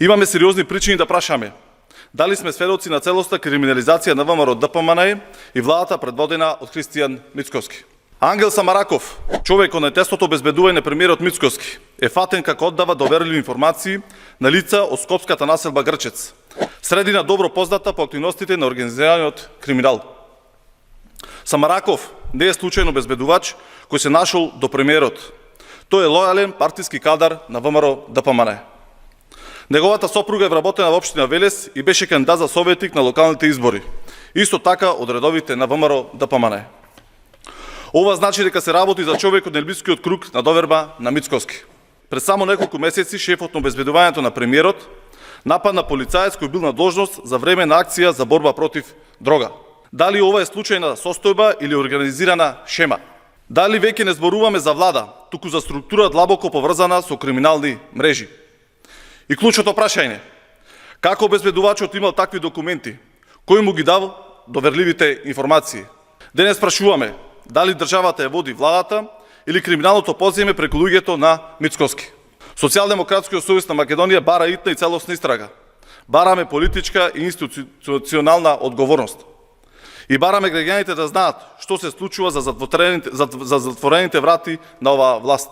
Имаме сериозни причини да прашаме дали сме сведоци на целоста криминализација на ВМРО ДПМНЕ и владата предводена од Христијан Мицкоски. Ангел Самараков, човек од најтесното обезбедување на премиерот Мицкоски, е фатен како оддава доверливи информации на лица од скопската населба Грчец, средина добро позната по активностите на организираниот криминал. Самараков не е случајно обезбедувач кој се нашол до премиерот. Тој е лојален партиски кадар на ВМРО ДПМНЕ. Неговата сопруга е вработена во општина Велес и беше кандидат за советник на локалните избори. Исто така од редовите на ВМРО ДПМНЕ. Ова значи дека се работи за човек од нелбискиот круг на доверба на Мицкоски. Пред само неколку месеци шефот на обезбедувањето на премиерот нападна полицаец кој бил на должност за време на акција за борба против дрога. Дали ова е случајна состојба или организирана шема? Дали веќе не зборуваме за влада, туку за структура длабоко поврзана со криминални мрежи? И клучното прашање: како обезбедувачот имал такви документи? Кој му ги дал доверливите информации? Денес прашуваме дали државата ја води владата или криминалното подземе преку луѓето на Мицкоски. Социјалдемократскиот сојуз на Македонија бара итна и целосна истрага. Бараме политичка и институционална одговорност. И бараме граѓаните да знаат што се случува за затворените врати на оваа власт.